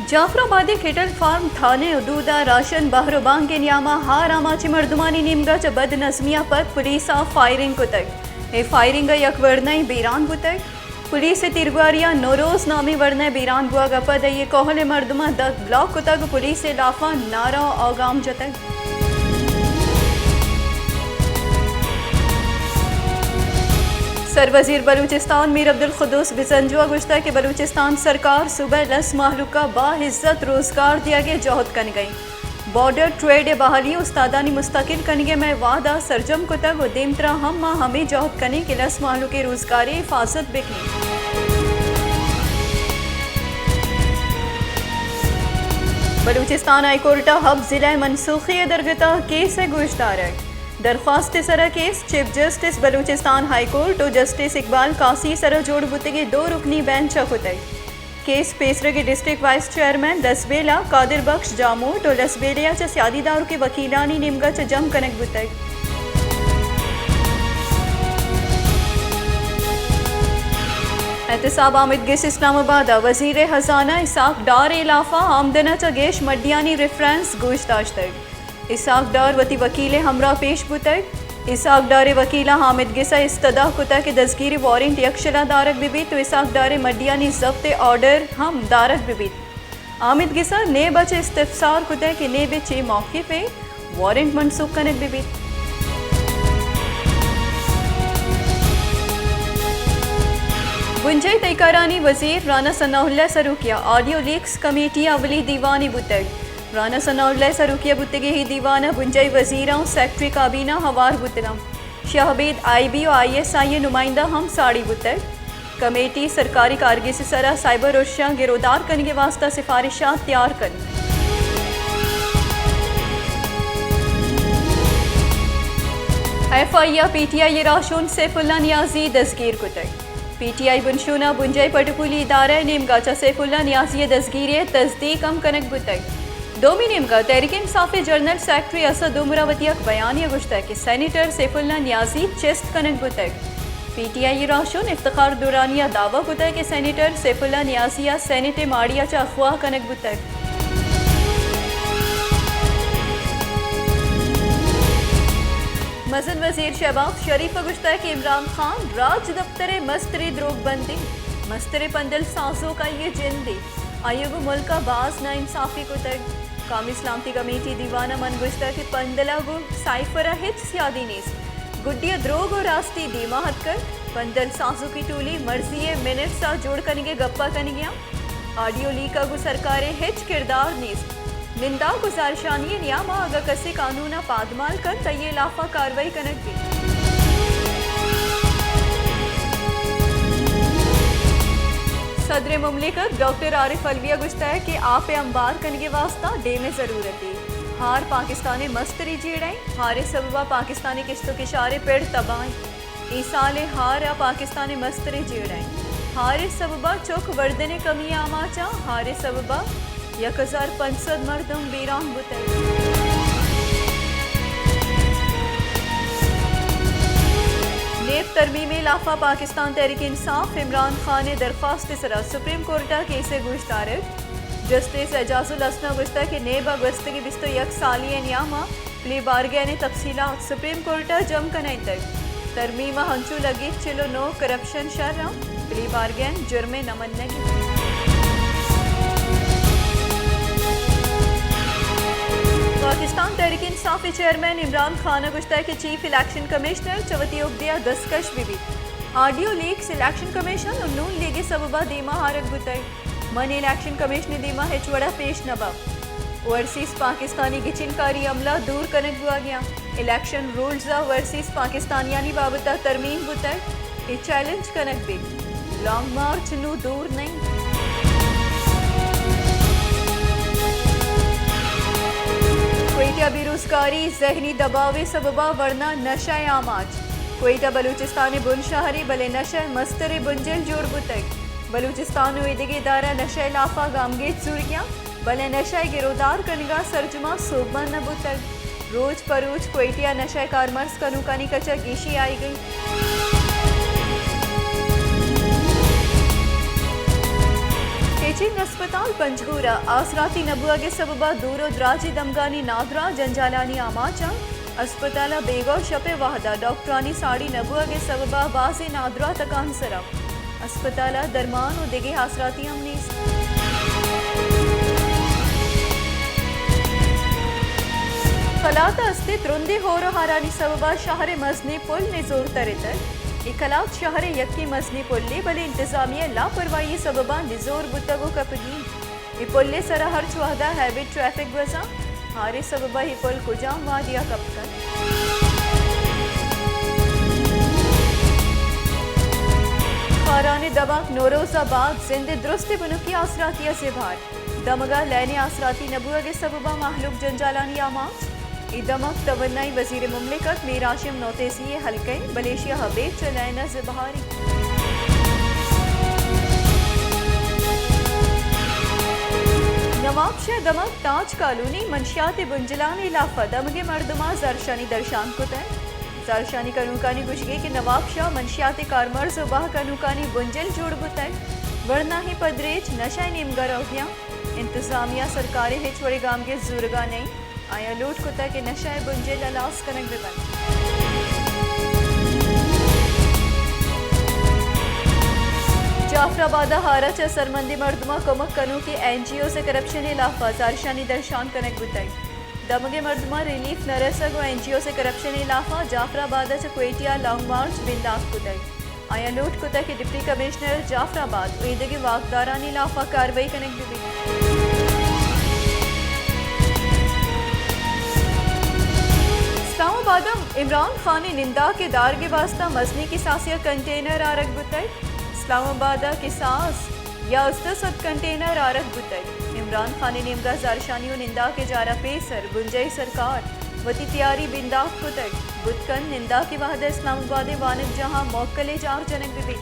Jafarabadi kettle farm थाने उदूदा ration बहरोबांगे Nyama हार आमाची मर्दुमानी निमगाच्या बदनजमिया पर police firing कुतक ए firing यक वर्णय बीरान बुतक पुलिस तिरगुआरिया नोरोज नामी वर्णय बीरान बुआ गपद ये कोहले मर्दुमा दक ब्लॉक कुतक पुलिस लाफा नारा औगाम जतक सरवजीर बलूचिस्तान मीर अब्दुल खुदूस बिजंजुआ गुश्ता कि बलूचिस्तान सरकार सुबह 10 माहलूक का बाइज्जत रोजगार दिया गया जौहद कन गई बॉर्डर ट्रेड बहाली उस्तादानी मुस्तकिल कनगे में वादा सरजम कुतग उदीम तरह हम माँ हमें जौहद कने कि 10 माहलूक रोजगार हिफाजत बिकनी बलूचिस्तान हाईकोर्ट हब जिला मनसूखी दरगता केस गुजदार है दरख्वास्त सरा case chief justice Balochistan high court और जस्टिस इकबाल कासी सरा जोड़ बुतगे 2 रुकनी बेंच हुतई केस पेसरे के डिस्ट्रिक्ट वाइस चेयरमैन दसबेला कादिर बख्श जामोट और लसबेलिया च सियादीदारों के वकीलानी निमगा च जम कनक बुतई एहतसाब आमिद गिस इस्लामाबाद वजीर खजाना इसाक डार इलाफा आमदना च गेश मडियानी रेफरेंस गोश्ताश्त इसाक डार वती वकील हमरा पेश बुतक इसाक डारे वकीला हामिद गिसा इस्तदा कुता के दसगीरी वारंट यक्षला दारक बिबित तो इसाक डारे मडियानी जब्त ऑर्डर हम दारक बिबित आमिद गिसा ने बचे इस्तफसार कुता के ने बेचे मौके पे वारंट मनसूख कनक बिबित गुंजई तैकारानी वजीर राना सनाउल्लाह सरूकिया ऑडियो लीक्स कमेटी अवली दीवानी बुतक राना सनाउल्लाह सरूकिया बुतगे ही दीवाना बुंजई वजीरा सेक्रेटरी काबीना हवार बुतरम शहबीद IB और ISI नुमाइंदा हम साड़ी बुतर कमेटी सरकारी कारगी से सरा साइबर और गिरोदार करने के वास्ता सिफारिशात तैयार कर FIA PTI राशून सैफुल्ला नियाजी दसगीर कुतर PTI बुनशूना बुंजई पटकुली इदारा नेमगाचा सैफुल्ला नियाजी दसगीर तस्दीक हम कनक बुतर डोमिनियम का तहरीक इंसाफ जनरल सेक्रेटरी असद उमरावती बयान गुश्ता कि सैनिटर सैफुल्ला नियाजी चेस्ट कनक बुतक PTI राशून इफ्तार दुरानिया दावा कुतक कि सैनिटर सैफुल्ला नियाजिया सैनिट माड़िया चा अफवाह कनक बुतक मजन वजीर शहबाज शरीफ गुश्ता कि इमरान खान राज दफ्तर मस्तरी द्रोगबंदी मस्तरे पंदल साजों का ये जिंदी आयोग मुल्क का बाज ना इंसाफी कुतक कामी इस्लामती कमेटी दीवाना मन गुश्ता कि पंदला गो साइफरा हिच सियादी नीस गुड्डिया द्रोग और रास्ती दीमा हद कर पंदल साजू की टूली मर्जी मिनट सा जोड़ कनेगे गप्पा कनेगिया ऑडियो लीक का गु सरकारे हिच किरदार नीस निंदा गुजारशानी नियामा अगर कसी कानूना पादमाल कर तय लाफा कार्रवाई कनक दी सदर मुमलिकत डॉक्टर आरिफ अलविया गुश्ता है कि आप अंबार कन के वास्ता डे में ज़रूरत है हार पाकिस्तानी मस्तरी जीड़ाई हारे सबबा पाकिस्तानी किस्तों के इशारे पेड़ तबाई ईसाले हार पाकिस्तानी मस्तरी जीड़ाई हारे सबबा चौक वर्दने कमी आमाचा हारे सबबा 1050 मर्दम बीरान बुतई नेब तरमीम लाफा पाकिस्तान तहरीक इंसाफ इमरान खान ने दरख्वास्त सरा सुप्रीम कोर्टा केसे गुश्तार जस्टिस एजाजुल हसना गुश्ता के नेब अगस्त की बिस्तो यक साली नियामा प्ली बारगे ने तफसीलात सुप्रीम कोर्टा जम कनाई तक तरमीमा हंचू लगी चिलो नो करप्शन शर्रा प्ली बारगेन जुर्मे नमन्नगी पाकिस्तान तहरीक इंसाफी चेयरमैन इमरान खान गुश्ता के चीफ इलेक्शन कमिश्नर चवती उगदिया दसकश बिबी ऑडियो लीक इलेक्शन कमीशन और नून लीगी सबबा दीमा हारक बुतई मन इलेक्शन कमीशन दीमा हेचवड़ा पेश नबा ओवरसीज पाकिस्तानी गिचिनकारी अमला दूर कनक हुआ गया इलेक्शन रूल्स ओवरसीज पाकिस्तानियानी बाबता तरमीम बुतई ये चैलेंज कनक भी लॉन्ग मार्च नू दूर नहीं कोयटा बेरोजगारी जहनी दबावे सबबा वरना नशा आमाज कोयटा बलूचिस्तान बुन शहरी बले नशा मस्तरे बुंजल जोड़ बुतक बलूचिस्तान वेदिगे दारा नशा लाफा गामगे चुरिया बले नशा गिरोदार कनगा सरजुमा सोबा न बुतक रोज परोज कोयटिया नशा कारमर्स कनुकानी कचा गीशी आई गई अस्पताल पंचगूरा आसराती नबुआगे सबबा दूरो द्राजी दमगानी नादरा जंजालानी आमाचा अस्पताला बेगौ शपे वाहदा डॉक्टरानी साड़ी नबुआगे सबबा बाजी नादरा तकान सरम अस्पताला दरमान व दिगे आसराती अमनीस कलात अस्तित रुंदी होरो हारानी सबबा शहर मजनी पुल ने जोर तरेतर इकलात शहर यक्की मजनी पुल्ले बले इंतजामिया लापरवाही सबबा निजोर बुतगो कपगी ई पुल्ले सरा हर चुहदा हैबिट ट्रैफिक वजा हारे सबबा ही पुल कुजाम वादिया कपकन खाराने दबाक नोरोजाबाद जिंदे दुरुस्ते बनुकी आसरातिया से भार दमगा लैने आसराती नबुआ के सबबा महलूक जंजालानी आमाज दमक तवन्नाई वजीर मुमलिकत मीर आशिम नौतेसी हल्के मलेशिया हबीब चलैना ज़बहारी नवाबशाह दमक ताज कॉलोनी मंशियात बुंजलान इलाफा दमगे मर्दमा जरशानी दर्शान कुतै जरशानी कनूकानी गुशगे के नवाबशाह मंशियात कारमर्ज बाह कनूकानी बुंजल जोड़ बुतै वरना ही पदरेज नशा निमगर अवधियाँ इंतजामिया सरकारी हिचवड़े गाम के जुर्गा नहीं आया लूट कुत्ता के नशाए बुंजे ललास कनक बिबन जाफराबादा हारा च सरमंदी मर्दमा कमक कनू के एनजीओ से करप्शन इलाफा जारशानी दर्शान कनक बुताई दमगे मर्दमा रिलीफ नरसग व एनजीओ से करप्शन इलाफा जाफराबादा च क्वेटिया लॉन्ग मार्च बिंदास बुताई आया लूट कुत्ता के डिप्टी कमिश्नर जाफराबाद ईदगी वाकदारान इलाफा कार्रवाई कनक बिबी इस्लामाबाद इमरान खान ने निंदा के दार के वास्ता मजनी की सासिया कंटेनर आरक बुतई इस्लामाबाद के सास या उस्तसद कंटेनर आरक बुतई इमरान खान ने निमगा जारशानी निंदा के जारा पेसर गुंजई सरकार वती तैयारी बिंदाक बुतई बुतकन निंदा के वाहदा इस्लामाबाद वानक जहां मौकले जार जनक बिबी